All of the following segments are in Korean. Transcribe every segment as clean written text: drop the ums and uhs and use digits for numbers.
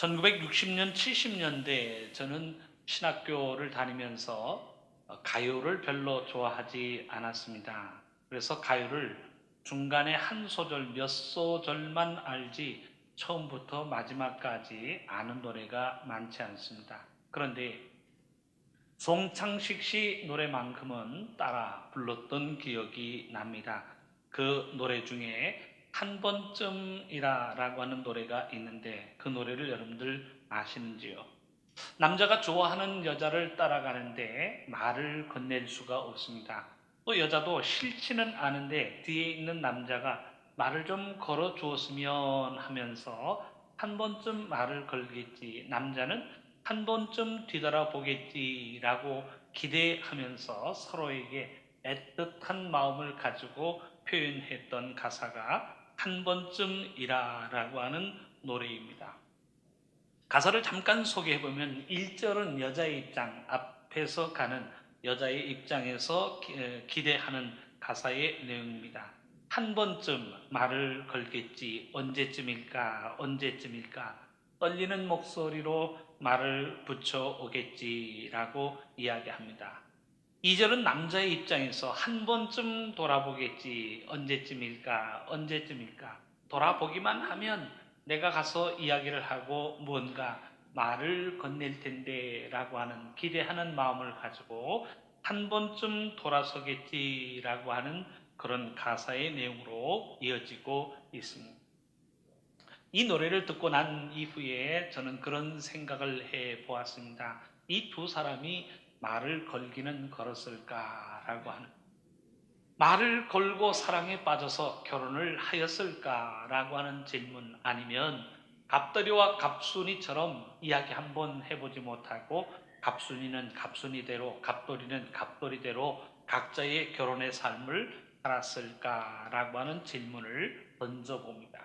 1960년, 70년대 저는 신학교를 다니면서 가요를 별로 좋아하지 않았습니다. 그래서 가요를 중간에 한 소절, 몇 소절만 알지 처음부터 마지막까지 아는 노래가 많지 않습니다. 그런데 송창식 씨 노래만큼은 따라 불렀던 기억이 납니다. 그 노래 중에 한 번쯤이라라고 하는 노래가 있는데 그 노래를 여러분들 아시는지요? 남자가 좋아하는 여자를 따라가는데 말을 건넬 수가 없습니다. 또 여자도 싫지는 않은데 뒤에 있는 남자가 말을 좀 걸어 주었으면 하면서 한 번쯤 말을 걸겠지, 남자는 한 번쯤 뒤돌아보겠지라고 기대하면서 서로에게 애틋한 마음을 가지고 표현했던 가사가 한 번쯤이라라고 하는 노래입니다. 가사를 잠깐 소개해보면 1절은 여자의 입장, 앞에서 가는 여자의 입장에서 기대하는 가사의 내용입니다. 한 번쯤 말을 걸겠지, 언제쯤일까, 언제쯤일까, 떨리는 목소리로 말을 붙여오겠지라고 이야기합니다. 2절은 남자의 입장에서 한 번쯤 돌아보겠지, 언제쯤일까, 언제쯤일까, 돌아보기만 하면 내가 가서 이야기를 하고 뭔가 말을 건넬 텐데 라고 하는 기대하는 마음을 가지고 한 번쯤 돌아서겠지라고 하는 그런 가사의 내용으로 이어지고 있습니다. 이 노래를 듣고 난 이후에 저는 그런 생각을 해 보았습니다. 이 두 사람이 말을 걸기는 걸었을까라고 하는, 말을 걸고 사랑에 빠져서 결혼을 하였을까라고 하는 질문, 아니면 갑돌이와 갑순이처럼 이야기 한번 해보지 못하고 갑순이는 갑순이대로, 갑돌이는 갑돌이대로 각자의 결혼의 삶을 살았을까라고 하는 질문을 던져봅니다.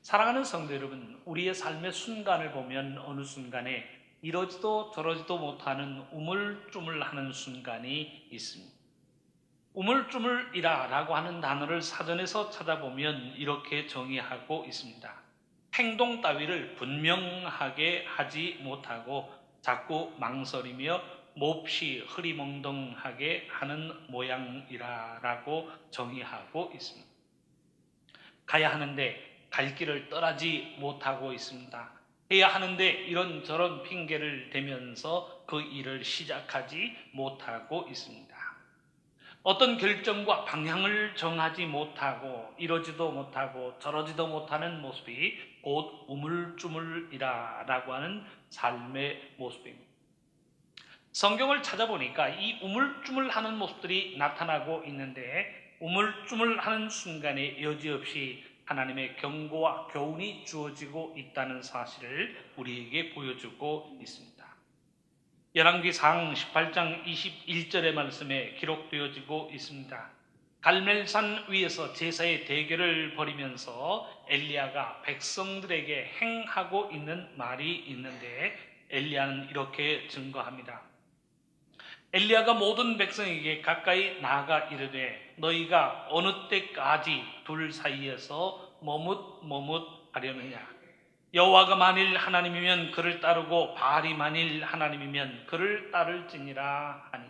사랑하는 성도 여러분, 우리의 삶의 순간을 보면 어느 순간에 이러지도 저러지도 못하는 우물쭈물하는 순간이 있습니다. 우물쭈물이라 라고 하는 단어를 사전에서 찾아보면 이렇게 정의하고 있습니다. 행동 따위를 분명하게 하지 못하고 자꾸 망설이며 몹시 흐리멍덩하게 하는 모양이라 라고 정의하고 있습니다. 가야 하는데 갈 길을 떠나지 못하고 있습니다. 해야 하는데 이런저런 핑계를 대면서 그 일을 시작하지 못하고 있습니다. 어떤 결정과 방향을 정하지 못하고 이러지도 못하고 저러지도 못하는 모습이 곧 우물쭈물이라고 하는 삶의 모습입니다. 성경을 찾아보니까 이 우물쭈물하는 모습들이 나타나고 있는데 우물쭈물하는 순간에 여지없이 하나님의 경고와 교훈이 주어지고 있다는 사실을 우리에게 보여주고 있습니다. 열왕기상 18장 21절의 말씀에 기록되어지고 있습니다. 갈멜산 위에서 제사의 대결을 벌이면서 엘리야가 백성들에게 행하고 있는 말이 있는데 엘리야는 이렇게 증거합니다. 엘리야가 모든 백성에게 가까이 나아가 이르되 너희가 어느 때까지 둘 사이에서 머뭇하려느냐. 여호와가 만일 하나님이면 그를 따르고 바알이 만일 하나님이면 그를 따를지니라 하니,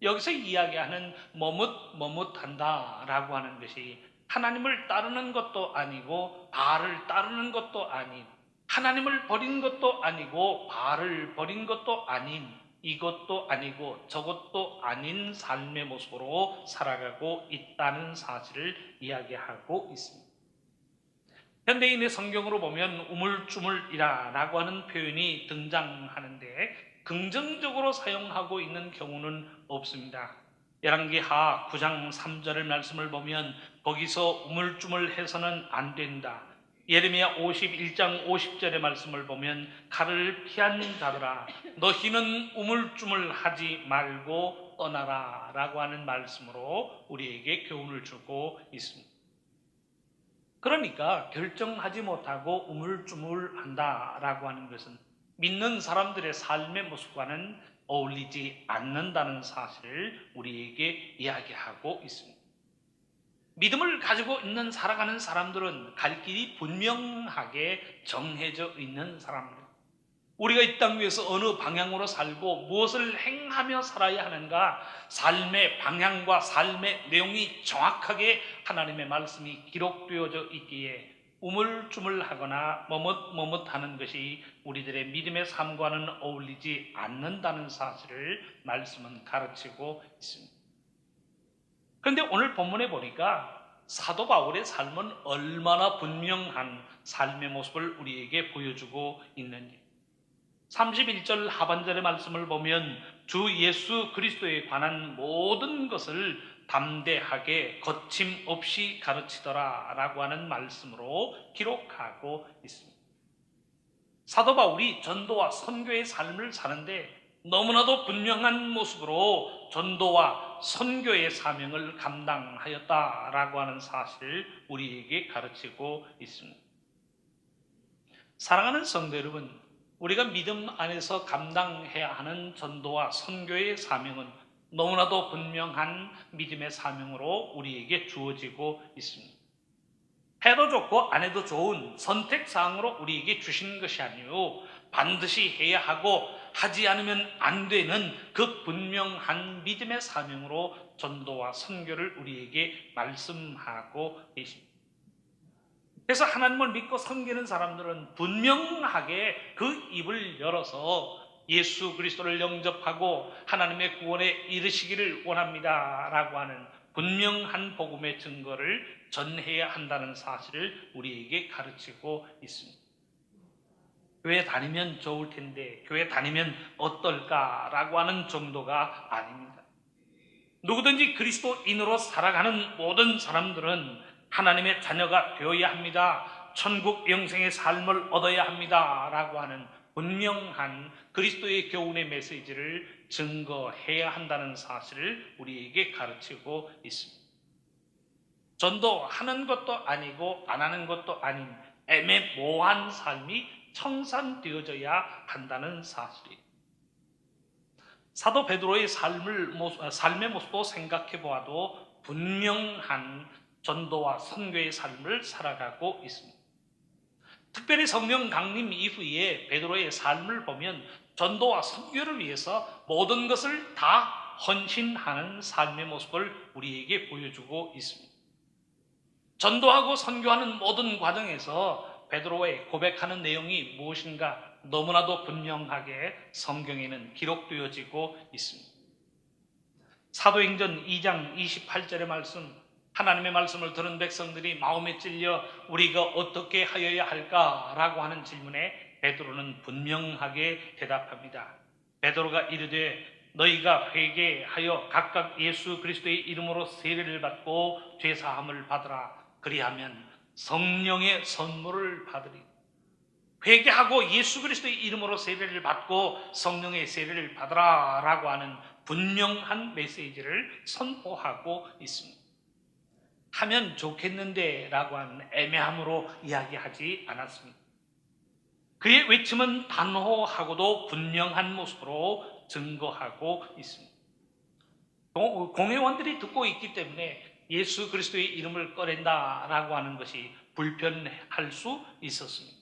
여기서 이야기하는 머뭇한다라고 하는 것이 하나님을 따르는 것도 아니고 바알을 따르는 것도 아닌, 하나님을 버린 것도 아니고 바알을 버린 것도 아닌, 이것도 아니고 저것도 아닌 삶의 모습으로 살아가고 있다는 사실을 이야기하고 있습니다. 현대인의 성경으로 보면 우물쭈물이라고 하는 표현이 등장하는데 긍정적으로 사용하고 있는 경우는 없습니다. 열왕기하 9장 3절의 말씀을 보면 거기서 우물쭈물해서는 안 된다. 예레미야 51장 50절의 말씀을 보면 칼을 피한 자들아 너희는 우물쭈물하지 말고 떠나라 라고 하는 말씀으로 우리에게 교훈을 주고 있습니다. 그러니까 결정하지 못하고 우물쭈물한다라고 하는 것은 믿는 사람들의 삶의 모습과는 어울리지 않는다는 사실을 우리에게 이야기하고 있습니다. 믿음을 가지고 있는 살아가는 사람들은 갈 길이 분명하게 정해져 있는 사람들. 우리가 이 땅 위에서 어느 방향으로 살고 무엇을 행하며 살아야 하는가, 삶의 방향과 삶의 내용이 정확하게 하나님의 말씀이 기록되어져 있기에 우물쭈물하거나 머뭇머뭇하는 것이 우리들의 믿음의 삶과는 어울리지 않는다는 사실을 말씀은 가르치고 있습니다. 그런데 오늘 본문에 보니까 사도 바울의 삶은 얼마나 분명한 삶의 모습을 우리에게 보여주고 있는지, 31절 하반절의 말씀을 보면 주 예수 그리스도에 관한 모든 것을 담대하게 거침없이 가르치더라 라고 하는 말씀으로 기록하고 있습니다. 사도 바울이 전도와 선교의 삶을 사는데 너무나도 분명한 모습으로 전도와 선교의 사명을 감당하였다라고 하는 사실을 우리에게 가르치고 있습니다. 사랑하는 성도 여러분, 우리가 믿음 안에서 감당해야 하는 전도와 선교의 사명은 너무나도 분명한 믿음의 사명으로 우리에게 주어지고 있습니다. 해도 좋고 안 해도 좋은 선택사항으로 우리에게 주신 것이 아니요, 반드시 해야 하고 하지 않으면 안 되는 그 분명한 믿음의 사명으로 전도와 선교를 우리에게 말씀하고 계십니다. 그래서 하나님을 믿고 섬기는 사람들은 분명하게 그 입을 열어서 예수 그리스도를 영접하고 하나님의 구원에 이르시기를 원합니다 라고 하는 분명한 복음의 증거를 전해야 한다는 사실을 우리에게 가르치고 있습니다. 교회 다니면 좋을 텐데, 교회 다니면 어떨까라고 하는 정도가 아닙니다. 누구든지 그리스도인으로 살아가는 모든 사람들은 하나님의 자녀가 되어야 합니다. 천국 영생의 삶을 얻어야 합니다 라고 하는 분명한 그리스도의 교훈의 메시지를 증거해야 한다는 사실을 우리에게 가르치고 있습니다. 전도하는 것도 아니고 안 하는 것도 아닌 애매모호한 삶이 청산되어져야 한다는 사실이에요. 사도 베드로의 삶의 모습도 생각해 보아도 분명한 전도와 선교의 삶을 살아가고 있습니다. 특별히 성령 강림 이후에 베드로의 삶을 보면 전도와 선교를 위해서 모든 것을 다 헌신하는 삶의 모습을 우리에게 보여주고 있습니다. 전도하고 선교하는 모든 과정에서 베드로의 고백하는 내용이 무엇인가 너무나도 분명하게 성경에는 기록되어지고 있습니다. 사도행전 2장 28절의 말씀, 하나님의 말씀을 들은 백성들이 마음에 찔려 우리가 어떻게 하여야 할까라고 하는 질문에 베드로는 분명하게 대답합니다. 베드로가 이르되 너희가 회개하여 각각 예수 그리스도의 이름으로 세례를 받고 죄사함을 받으라. 그리하면 성령의 선물을 받으리. 회개하고 예수 그리스도의 이름으로 세례를 받고 성령의 세례를 받으라 라고 하는 분명한 메시지를 선포하고 있습니다. 하면 좋겠는데 라고 하는 애매함으로 이야기하지 않았습니다. 그의 외침은 단호하고도 분명한 모습으로 증거하고 있습니다. 공회원들이 듣고 있기 때문에 예수 그리스도의 이름을 꺼낸다라고 하는 것이 불편할 수 있었습니다.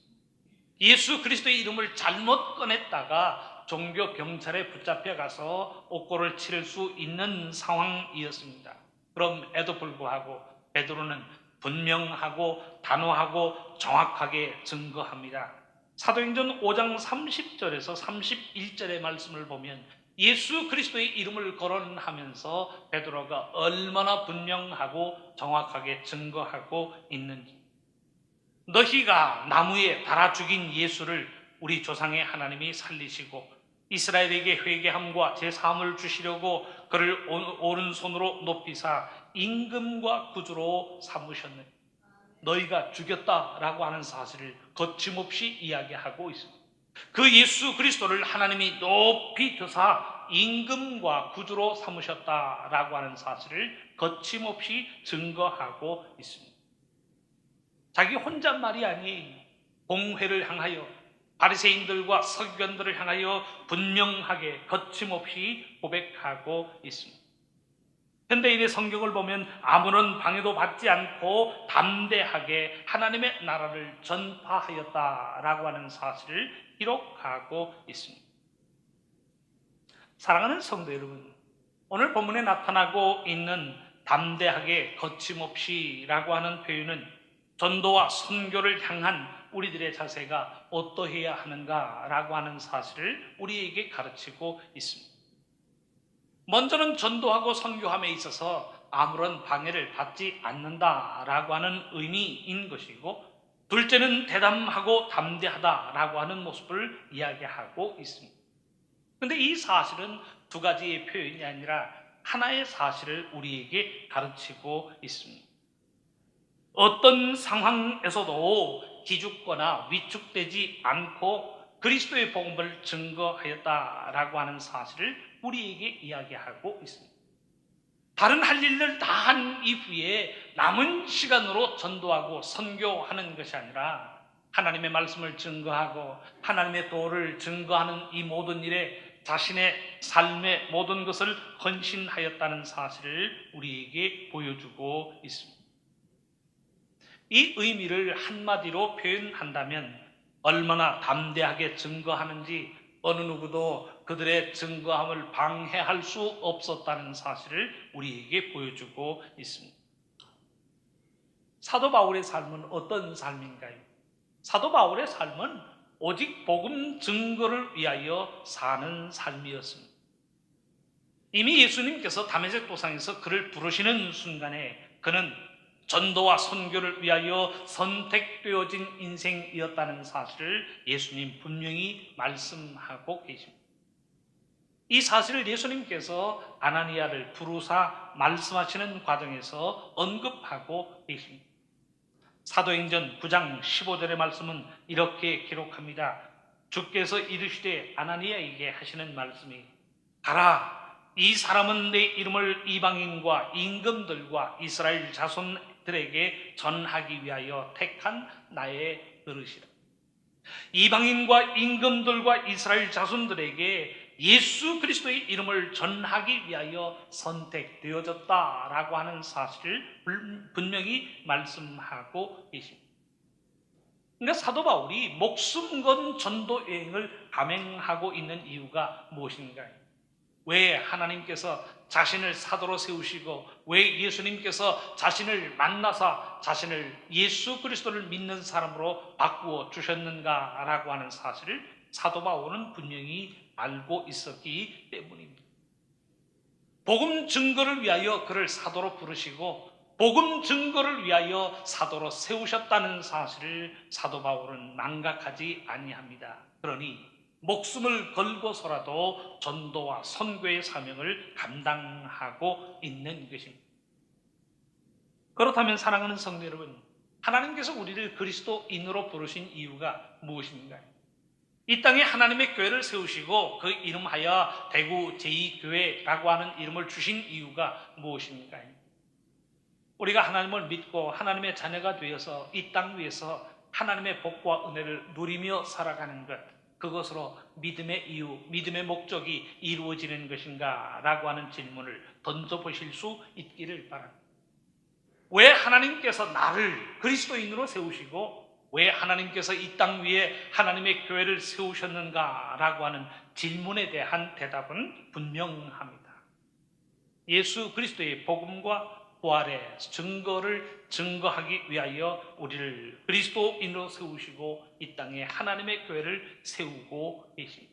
예수 그리스도의 이름을 잘못 꺼냈다가 종교 경찰에 붙잡혀 가서 옥고를 치를 수 있는 상황이었습니다. 그럼에도 불구하고 베드로는 분명하고 단호하고 정확하게 증거합니다. 사도행전 5장 30절에서 31절의 말씀을 보면 예수 그리스도의 이름을 거론하면서 베드로가 얼마나 분명하고 정확하게 증거하고 있는지, 너희가 나무에 달아 죽인 예수를 우리 조상의 하나님이 살리시고 이스라엘에게 회개함과 제사함을 주시려고 그를 오른손으로 높이사 임금과 구주로 삼으셨느니 너희가 죽였다라고 하는 사실을 거침없이 이야기하고 있습니다. 그 예수 그리스도를 하나님이 높이 드사 임금과 구주로 삼으셨다라고 하는 사실을 거침없이 증거하고 있습니다. 자기 혼잣말이 아닌 공회를 향하여, 바리새인들과 서기관들을 향하여 분명하게 거침없이 고백하고 있습니다. 현대인의 성경을 보면 아무런 방해도 받지 않고 담대하게 하나님의 나라를 전파하였다라고 하는 사실을 기록하고 있습니다. 사랑하는 성도 여러분, 오늘 본문에 나타나고 있는 담대하게 거침없이라고 하는 표현은 전도와 선교를 향한 우리들의 자세가 어떠해야 하는가라고 하는 사실을 우리에게 가르치고 있습니다. 먼저는 전도하고 선교함에 있어서 아무런 방해를 받지 않는다라고 하는 의미인 것이고, 둘째는 대담하고 담대하다라고 하는 모습을 이야기하고 있습니다. 그런데 이 사실은 두 가지의 표현이 아니라 하나의 사실을 우리에게 가르치고 있습니다. 어떤 상황에서도 기죽거나 위축되지 않고 그리스도의 복음을 증거하였다라고 하는 사실을 우리에게 이야기하고 있습니다. 다른 할 일을 다 한 이후에 남은 시간으로 전도하고 선교하는 것이 아니라 하나님의 말씀을 증거하고 하나님의 도를 증거하는 이 모든 일에 자신의 삶의 모든 것을 헌신하였다는 사실을 우리에게 보여주고 있습니다. 이 의미를 한마디로 표현한다면 얼마나 담대하게 증거하는지 어느 누구도 그들의 증거함을 방해할 수 없었다는 사실을 우리에게 보여주고 있습니다. 사도 바울의 삶은 어떤 삶인가요? 사도 바울의 삶은 오직 복음 증거를 위하여 사는 삶이었습니다. 이미 예수님께서 다메섹 도상에서 그를 부르시는 순간에 그는 전도와 선교를 위하여 선택되어진 인생이었다는 사실을 예수님 분명히 말씀하고 계십니다. 이 사실을 예수님께서 아나니아를 부르사 말씀하시는 과정에서 언급하고 계십니다. 사도행전 9장 15절의 말씀은 이렇게 기록합니다. 주께서 이르시되 아나니아에게 하시는 말씀이 가라, 이 사람은 내 이름을 이방인과 임금들과 이스라엘 자손들에게 전하기 위하여 택한 나의 그릇이라. 이방인과 임금들과 이스라엘 자손들에게 예수 그리스도의 이름을 전하기 위하여 선택되어졌다라고 하는 사실을 분명히 말씀하고 계십니다. 그러니까 사도 바울이 목숨 건 전도 여행을 감행하고 있는 이유가 무엇인가요? 왜 하나님께서 자신을 사도로 세우시고 왜 예수님께서 자신을 만나사 자신을 예수 그리스도를 믿는 사람으로 바꾸어 주셨는가라고 하는 사실을 사도 바울은 분명히 알고 있었기 때문입니다. 복음 증거를 위하여 그를 사도로 부르시고 복음 증거를 위하여 사도로 세우셨다는 사실을 사도 바울은 망각하지 아니합니다. 그러니 목숨을 걸고서라도 전도와 선교의 사명을 감당하고 있는 것입니다. 그렇다면 사랑하는 성도 여러분, 하나님께서 우리를 그리스도인으로 부르신 이유가 무엇인가요? 이 땅에 하나님의 교회를 세우시고 그 이름하여 대구 제2교회라고 하는 이름을 주신 이유가 무엇인가요? 우리가 하나님을 믿고 하나님의 자녀가 되어서 이 땅 위에서 하나님의 복과 은혜를 누리며 살아가는 것, 그것으로 믿음의 이유, 믿음의 목적이 이루어지는 것인가? 라고 하는 질문을 던져보실 수 있기를 바랍니다. 왜 하나님께서 나를 그리스도인으로 세우시고 왜 하나님께서 이 땅 위에 하나님의 교회를 세우셨는가? 라고 하는 질문에 대한 대답은 분명합니다. 예수 그리스도의 복음과 부활의 증거를 증거하기 위하여 우리를 그리스도인으로 세우시고 이 땅에 하나님의 교회를 세우고 계십니다.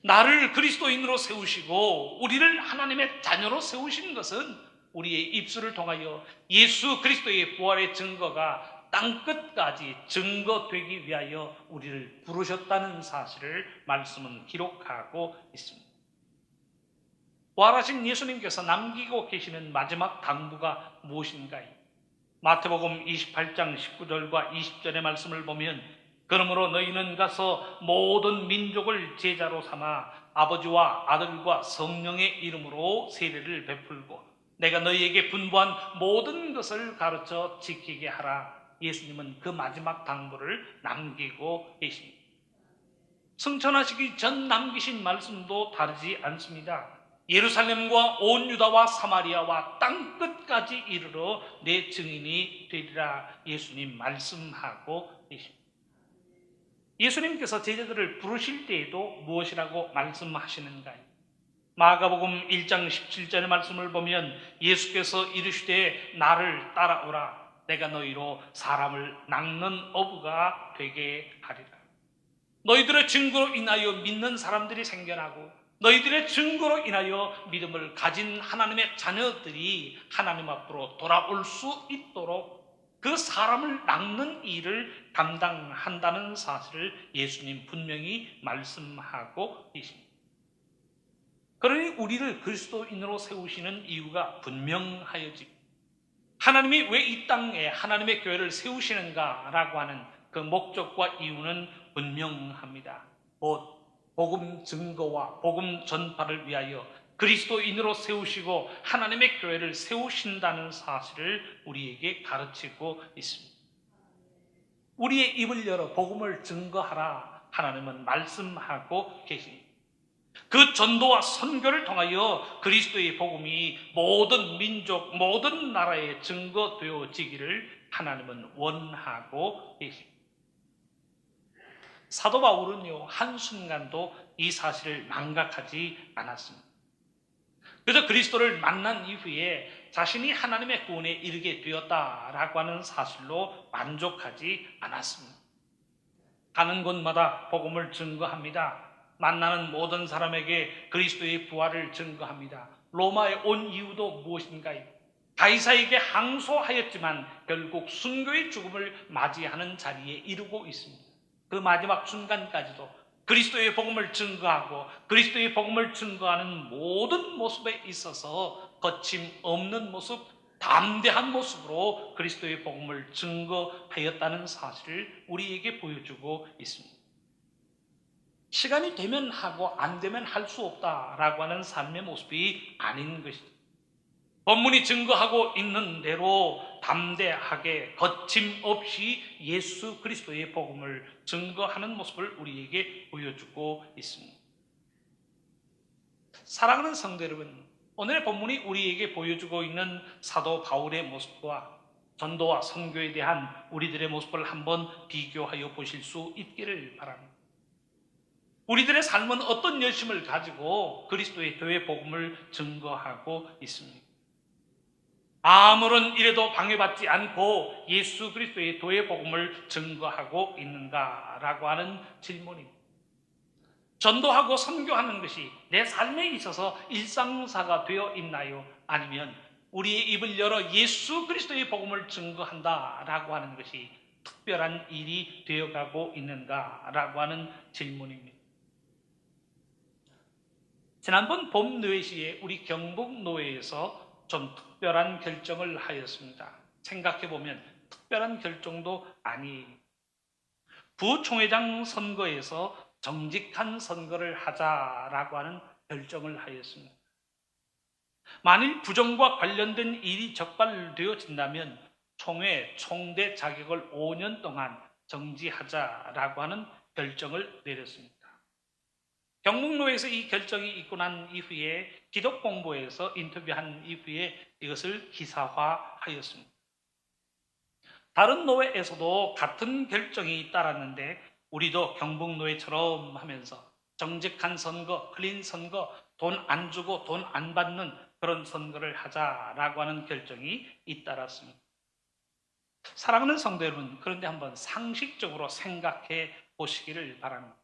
나를 그리스도인으로 세우시고 우리를 하나님의 자녀로 세우신 것은 우리의 입술을 통하여 예수 그리스도의 부활의 증거가 땅끝까지 증거되기 위하여 우리를 부르셨다는 사실을 말씀은 기록하고 있습니다. 부활하신 예수님께서 남기고 계시는 마지막 당부가 무엇인가요? 마태복음 28장 19절과 20절의 말씀을 보면 그러므로 너희는 가서 모든 민족을 제자로 삼아 아버지와 아들과 성령의 이름으로 세례를 베풀고 내가 너희에게 분부한 모든 것을 가르쳐 지키게 하라. 예수님은 그 마지막 당부를 남기고 계십니다. 승천하시기 전 남기신 말씀도 다르지 않습니다. 예루살렘과 온 유다와 사마리아와 땅끝까지 이르러 내 증인이 되리라 예수님 말씀하고 계십니다. 예수님께서 제자들을 부르실 때에도 무엇이라고 말씀하시는가요? 마가복음 1장 17절의 말씀을 보면 예수께서 이르시되 나를 따라오라 내가 너희로 사람을 낚는 어부가 되게 하리라. 너희들의 증거로 인하여 믿는 사람들이 생겨나고 너희들의 증거로 인하여 믿음을 가진 하나님의 자녀들이 하나님 앞으로 돌아올 수 있도록 그 사람을 낚는 일을 감당한다는 사실을 예수님 분명히 말씀하고 계십니다. 그러니 우리를 그리스도인으로 세우시는 이유가 분명하여지고 하나님이 왜 이 땅에 하나님의 교회를 세우시는가라고 하는 그 목적과 이유는 분명합니다. 곧 복음 증거와 복음 전파를 위하여 그리스도인으로 세우시고 하나님의 교회를 세우신다는 사실을 우리에게 가르치고 있습니다. 우리의 입을 열어 복음을 증거하라 하나님은 말씀하고 계십니다. 그 전도와 선교를 통하여 그리스도의 복음이 모든 민족, 모든 나라에 증거되어지기를 하나님은 원하고 계십니다. 사도 바울은요, 한순간도 이 사실을 망각하지 않았습니다. 그래서 그리스도를 만난 이후에 자신이 하나님의 구원에 이르게 되었다라고 하는 사실로 만족하지 않았습니다. 가는 곳마다 복음을 증거합니다. 만나는 모든 사람에게 그리스도의 부활을 증거합니다. 로마에 온 이유도 무엇인가요? 가이사에게 항소하였지만 결국 순교의 죽음을 맞이하는 자리에 이르고 있습니다. 그 마지막 순간까지도 그리스도의 복음을 증거하고 그리스도의 복음을 증거하는 모든 모습에 있어서 거침없는 모습, 담대한 모습으로 그리스도의 복음을 증거하였다는 사실을 우리에게 보여주고 있습니다. 시간이 되면 하고 안 되면 할 수 없다라고 하는 삶의 모습이 아닌 것이죠. 본문이 증거하고 있는 대로 담대하게 거침없이 예수 그리스도의 복음을 증거하는 모습을 우리에게 보여주고 있습니다. 사랑하는 성도 여러분, 오늘의 본문이 우리에게 보여주고 있는 사도 바울의 모습과 전도와 선교에 대한 우리들의 모습을 한번 비교하여 보실 수 있기를 바랍니다. 우리들의 삶은 어떤 열심을 가지고 그리스도의 교회 복음을 증거하고 있습니까? 아무런 일에도 방해받지 않고 예수 그리스도의 교회 복음을 증거하고 있는가라고 하는 질문입니다. 전도하고 선교하는 것이 내 삶에 있어서 일상사가 되어 있나요? 아니면 우리의 입을 열어 예수 그리스도의 복음을 증거한다라고 하는 것이 특별한 일이 되어가고 있는가라고 하는 질문입니다. 지난번 봄 노회시에 우리 경북노회에서 좀 특별한 결정을 하였습니다. 생각해보면 특별한 결정도 아니에요. 부총회장 선거에서 정직한 선거를 하자라고 하는 결정을 하였습니다. 만일 부정과 관련된 일이 적발되어진다면 총회, 총대 자격을 5년 동안 정지하자라고 하는 결정을 내렸습니다. 경북노회에서 이 결정이 있고 난 이후에 기독공보에서 인터뷰한 이후에 이것을 기사화하였습니다. 다른 노회에서도 같은 결정이 따랐는데 우리도 경북노회처럼 하면서 정직한 선거, 클린 선거, 돈 안 주고 돈 안 받는 그런 선거를 하자라고 하는 결정이 잇따랐습니다. 사랑하는 성도 여러분, 그런데 한번 상식적으로 생각해 보시기를 바랍니다.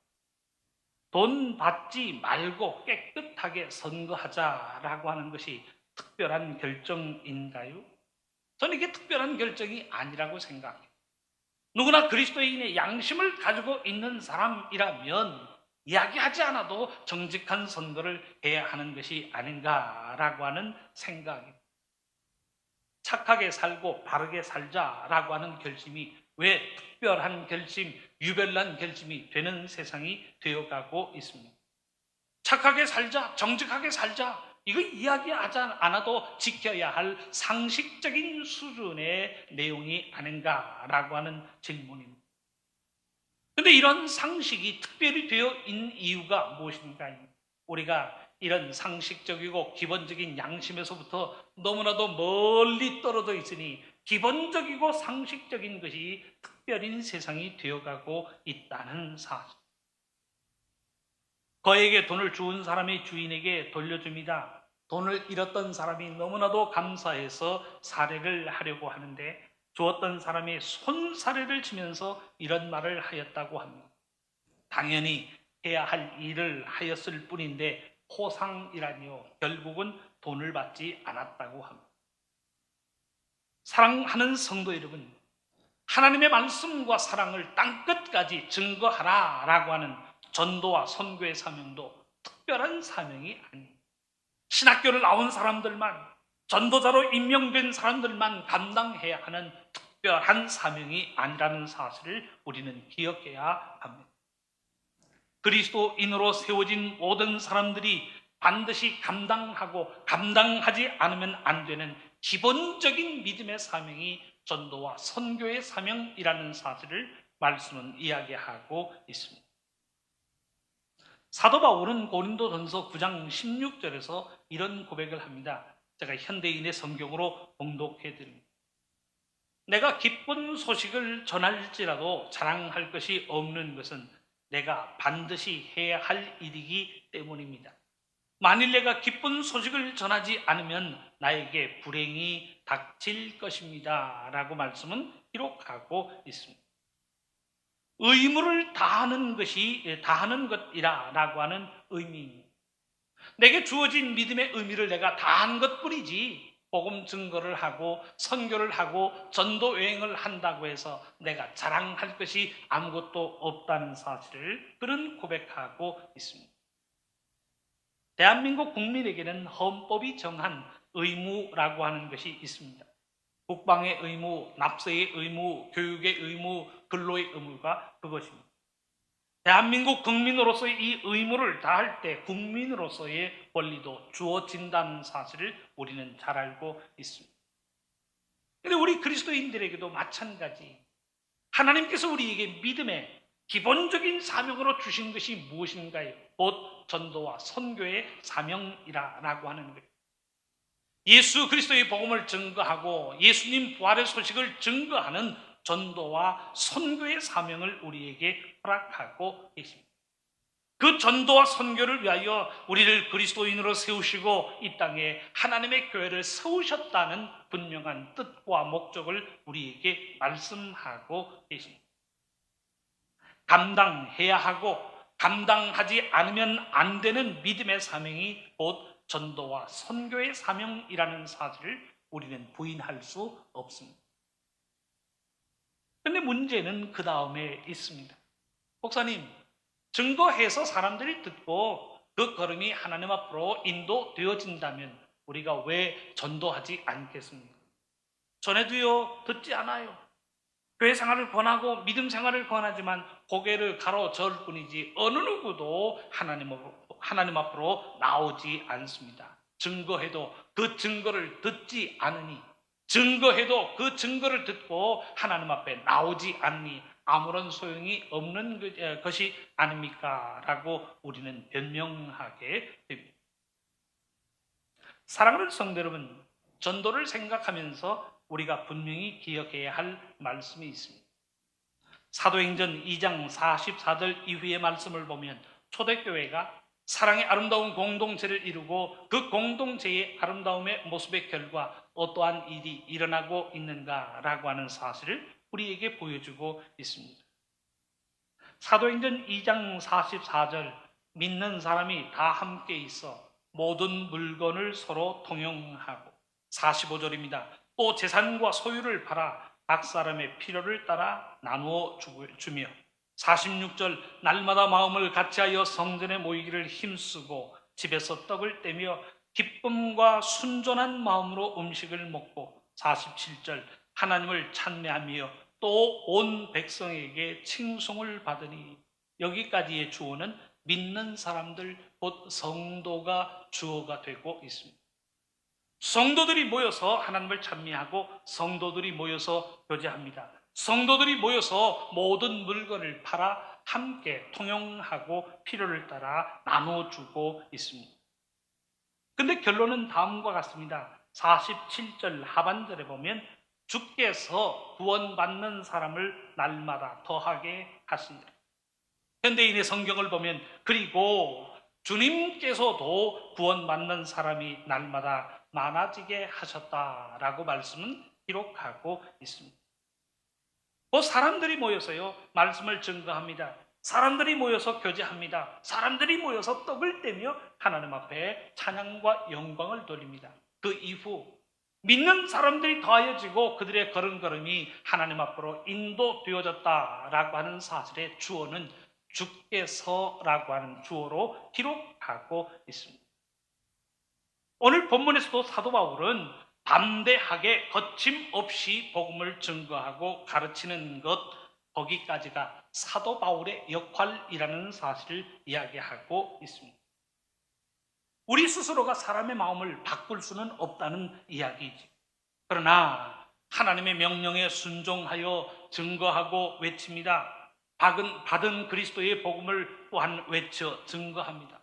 돈 받지 말고 깨끗하게 선거하자라고 하는 것이 특별한 결정인가요? 저는 이게 특별한 결정이 아니라고 생각해요. 누구나 그리스도인의 양심을 가지고 있는 사람이라면 이야기하지 않아도 정직한 선거를 해야 하는 것이 아닌가라고 하는 생각입니다. 착하게 살고 바르게 살자라고 하는 결심이 왜 특별한 결심, 유별난 결심이 되는 세상이 되어가고 있습니다. 착하게 살자, 정직하게 살자, 이거 이야기하지 않아도 지켜야 할 상식적인 수준의 내용이 아닌가라고 하는 질문입니다. 그런데 이런 상식이 특별히 되어 있는 이유가 무엇인가? 우리가 이런 상식적이고 기본적인 양심에서부터 너무나도 멀리 떨어져 있으니 기본적이고 상식적인 것이 특별인 세상이 되어가고 있다는 사실. 거액의 돈을 주운 사람이 주인에게 돌려줍니다. 돈을 잃었던 사람이 너무나도 감사해서 살해를 하려고 하는데 주었던 사람이 손살해를 치면서 이런 말을 하였다고 합니다. 당연히 해야 할 일을 하였을 뿐인데 포상이라니요. 결국은 돈을 받지 않았다고 합니다. 사랑하는 성도 여러분, 하나님의 말씀과 사랑을 땅끝까지 증거하라라고 하는 전도와 선교의 사명도 특별한 사명이 아닙니다. 신학교를 나온 사람들만, 전도자로 임명된 사람들만 감당해야 하는 특별한 사명이 아니라는 사실을 우리는 기억해야 합니다. 그리스도인으로 세워진 모든 사람들이 반드시 감당하고 감당하지 않으면 안 되는 기본적인 믿음의 사명이 전도와 선교의 사명이라는 사실을 말씀은 이야기하고 있습니다. 사도 바울은 고린도전서 9장 16절에서 이런 고백을 합니다. 제가 현대인의 성경으로 봉독해 드립니다. 내가 기쁜 소식을 전할지라도 자랑할 것이 없는 것은 내가 반드시 해야 할 일이기 때문입니다. 만일 내가 기쁜 소식을 전하지 않으면 나에게 불행이 닥칠 것입니다. 라고 말씀은 기록하고 있습니다. 의무를 다하는 것이라 라고 하는 의미입니다. 내게 주어진 믿음의 의미를 내가 다한 것뿐이지 복음 증거를 하고 선교를 하고 전도 여행을 한다고 해서 내가 자랑할 것이 아무것도 없다는 사실을 그는 고백하고 있습니다. 대한민국 국민에게는 헌법이 정한 의무라고 하는 것이 있습니다. 국방의 의무, 납세의 의무, 교육의 의무, 근로의 의무가 그것입니다. 대한민국 국민으로서의 이 의무를 다할 때 국민으로서의 권리도 주어진다는 사실을 우리는 잘 알고 있습니다. 그런데 우리 그리스도인들에게도 마찬가지, 하나님께서 우리에게 믿음의 기본적인 사명으로 주신 것이 무엇인가요? 곧 전도와 선교의 사명이라고 하는 거예요. 예수 그리스도의 복음을 증거하고 예수님 부활의 소식을 증거하는 전도와 선교의 사명을 우리에게 허락하고 계십니다. 그 전도와 선교를 위하여 우리를 그리스도인으로 세우시고 이 땅에 하나님의 교회를 세우셨다는 분명한 뜻과 목적을 우리에게 말씀하고 계십니다. 감당해야 하고 감당하지 않으면 안 되는 믿음의 사명이 곧 전도와 선교의 사명이라는 사실을 우리는 부인할 수 없습니다. 그런데 문제는 그 다음에 있습니다. 목사님, 증거해서 사람들이 듣고 그 걸음이 하나님 앞으로 인도되어진다면 우리가 왜 전도하지 않겠습니까? 전에도요 듣지 않아요. 교회 생활을 권하고 믿음 생활을 권하지만 고개를 가로저을 뿐이지 어느 누구도 하나님 앞으로 나오지 않습니다. 증거해도 그 증거를 듣지 않으니, 증거해도 그 증거를 듣고 하나님 앞에 나오지 않으니 아무런 소용이 없는 것이 아닙니까? 라고 우리는 변명하게 됩니다. 사랑하는 성도 여러분, 전도를 생각하면서 우리가 분명히 기억해야 할 말씀이 있습니다. 사도행전 2장 44절 이후의 말씀을 보면 초대교회가 사랑의 아름다운 공동체를 이루고 그 공동체의 아름다움의 모습의 결과 어떠한 일이 일어나고 있는가라고 하는 사실을 우리에게 보여주고 있습니다. 사도행전 2장 44절, 믿는 사람이 다 함께 있어 모든 물건을 서로 통용하고, 45절입니다. 또 재산과 소유를 팔아 각 사람의 필요를 따라 나누어 주며, 46절, 날마다 마음을 같이하여 성전에 모이기를 힘쓰고 집에서 떡을 떼며 기쁨과 순전한 마음으로 음식을 먹고, 47절, 하나님을 찬미하며 또 온 백성에게 칭송을 받으니, 여기까지의 주어는 믿는 사람들 곧 성도가 주어가 되고 있습니다. 성도들이 모여서 하나님을 찬미하고 성도들이 모여서 교제합니다. 성도들이 모여서 모든 물건을 팔아 함께 통용하고 필요를 따라 나눠주고 있습니다. 근데 결론은 다음과 같습니다. 47절 하반절에 보면 주께서 구원받는 사람을 날마다 더하게 하시니라. 현대인의 성경을 보면 그리고 주님께서도 구원받는 사람이 날마다 많아지게 하셨다라고 말씀은 기록하고 있습니다. 사람들이 모여서요 말씀을 증거합니다. 사람들이 모여서 교제합니다. 사람들이 모여서 떡을 떼며 하나님 앞에 찬양과 영광을 돌립니다. 그 이후 믿는 사람들이 더하여지고 그들의 걸음걸음이 하나님 앞으로 인도되어졌다라고 하는 사실의 주어는 주께서라고 하는 주어로 기록하고 있습니다. 오늘 본문에서도 사도 바울은 담대하게 거침없이 복음을 증거하고 가르치는 것, 거기까지가 사도 바울의 역할이라는 사실을 이야기하고 있습니다. 우리 스스로가 사람의 마음을 바꿀 수는 없다는 이야기이지. 그러나 하나님의 명령에 순종하여 증거하고 외칩니다. 받은 그리스도의 복음을 또한 외쳐 증거합니다.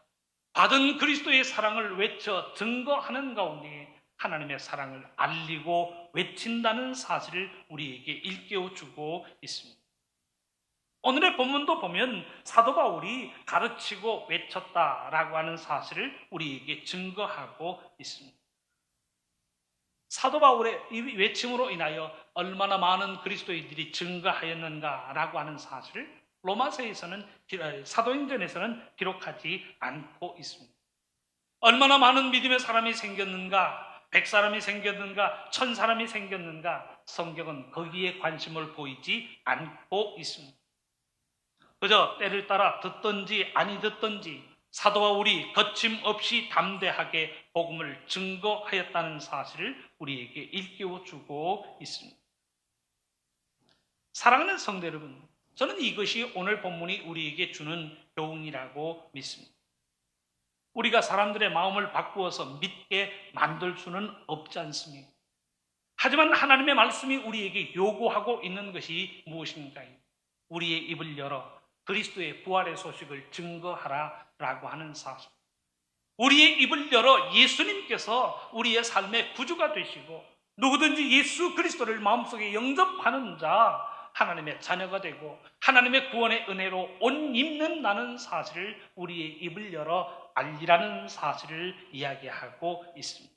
받은 그리스도의 사랑을 외쳐 증거하는 가운데 하나님의 사랑을 알리고 외친다는 사실을 우리에게 일깨워주고 있습니다. 오늘의 본문도 보면 사도 바울이 가르치고 외쳤다라고 하는 사실을 우리에게 증거하고 있습니다. 사도 바울의 이 외침으로 인하여 얼마나 많은 그리스도인들이 증거하였는가라고 하는 사실을 로마서에서는, 사도행전에서는 기록하지 않고 있습니다. 얼마나 많은 믿음의 사람이 생겼는가, 100사람이 생겼는가, 1000사람이 생겼는가, 성경은 거기에 관심을 보이지 않고 있습니다. 그저 때를 따라 듣든지 아니 듣든지 사도 바울이 거침없이 담대하게 복음을 증거하였다는 사실을 우리에게 일깨워주고 있습니다. 사랑하는 성도 여러분, 저는 이것이 오늘 본문이 우리에게 주는 교훈이라고 믿습니다. 우리가 사람들의 마음을 바꾸어서 믿게 만들 수는 없지 않습니까? 하지만 하나님의 말씀이 우리에게 요구하고 있는 것이 무엇인가? 우리의 입을 열어 그리스도의 부활의 소식을 증거하라라고 하는 사실. 우리의 입을 열어 예수님께서 우리의 삶의 구주가 되시고 누구든지 예수 그리스도를 마음속에 영접하는 자 하나님의 자녀가 되고 하나님의 구원의 은혜로 옷 입는다는 사실을 우리의 입을 열어 알리라는 사실을 이야기하고 있습니다.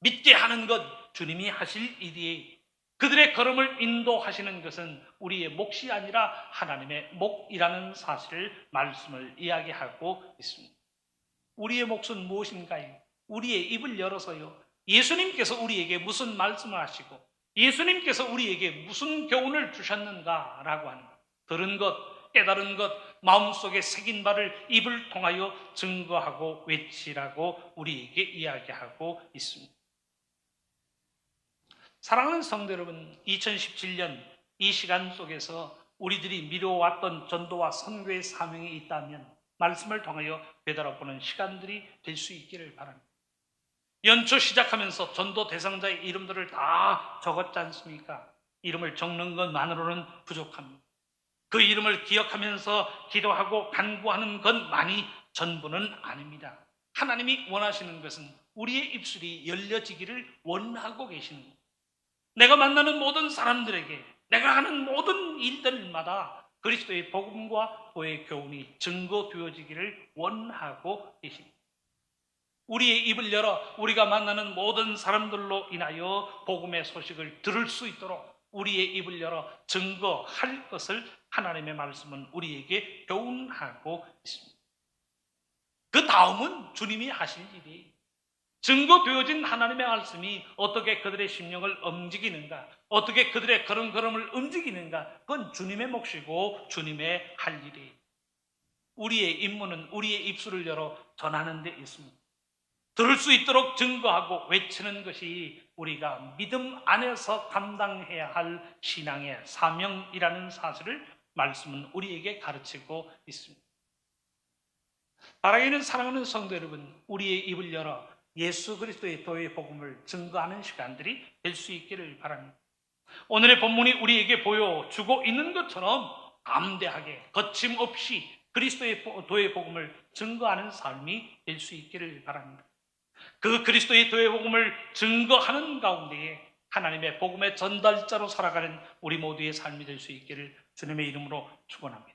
믿게 하는 것 주님이 하실 일이에요. 그들의 걸음을 인도하시는 것은 우리의 몫이 아니라 하나님의 몫이라는 사실을 말씀을 이야기하고 있습니다. 우리의 몫은 무엇인가요? 우리의 입을 열어서요. 예수님께서 우리에게 무슨 말씀을 하시고 예수님께서 우리에게 무슨 교훈을 주셨는가라고 하는 것, 들은 것, 깨달은 것, 마음속에 새긴 바를 입을 통하여 증거하고 외치라고 우리에게 이야기하고 있습니다. 사랑하는 성도 여러분, 2017년 이 시간 속에서 우리들이 미뤄왔던 전도와 선교의 사명이 있다면 말씀을 통하여 되돌아보는 시간들이 될 수 있기를 바랍니다. 연초 시작하면서 전도 대상자의 이름들을 다 적었지 않습니까? 이름을 적는 것만으로는 부족합니다. 그 이름을 기억하면서 기도하고 간구하는 것만이 전부는 아닙니다. 하나님이 원하시는 것은 우리의 입술이 열려지기를 원하고 계시는 것. 내가 만나는 모든 사람들에게 내가 하는 모든 일들마다 그리스도의 복음과 도의 교훈이 증거되어지기를 원하고 계십니다. 우리의 입을 열어 우리가 만나는 모든 사람들로 인하여 복음의 소식을 들을 수 있도록 우리의 입을 열어 증거할 것을 하나님의 말씀은 우리에게 교훈하고 있습니다. 그 다음은 주님이 하실 일이 증거되어진 하나님의 말씀이 어떻게 그들의 심령을 움직이는가, 어떻게 그들의 걸음걸음을 움직이는가, 그건 주님의 몫이고 주님의 할 일이에요. 우리의 임무는 우리의 입술을 열어 전하는 데 있습니다. 들을 수 있도록 증거하고 외치는 것이 우리가 믿음 안에서 감당해야 할 신앙의 사명이라는 사실을 말씀은 우리에게 가르치고 있습니다. 사랑하는 사랑하는 성도 여러분, 우리의 입을 열어 예수 그리스도의 도의 복음을 증거하는 시간들이 될 수 있기를 바랍니다. 오늘의 본문이 우리에게 보여주고 있는 것처럼 담대하게 거침없이 그리스도의 도의 복음을 증거하는 삶이 될 수 있기를 바랍니다. 그 그리스도의 교회 복음을 증거하는 가운데에 하나님의 복음의 전달자로 살아가는 우리 모두의 삶이 될 수 있기를 주님의 이름으로 축원합니다.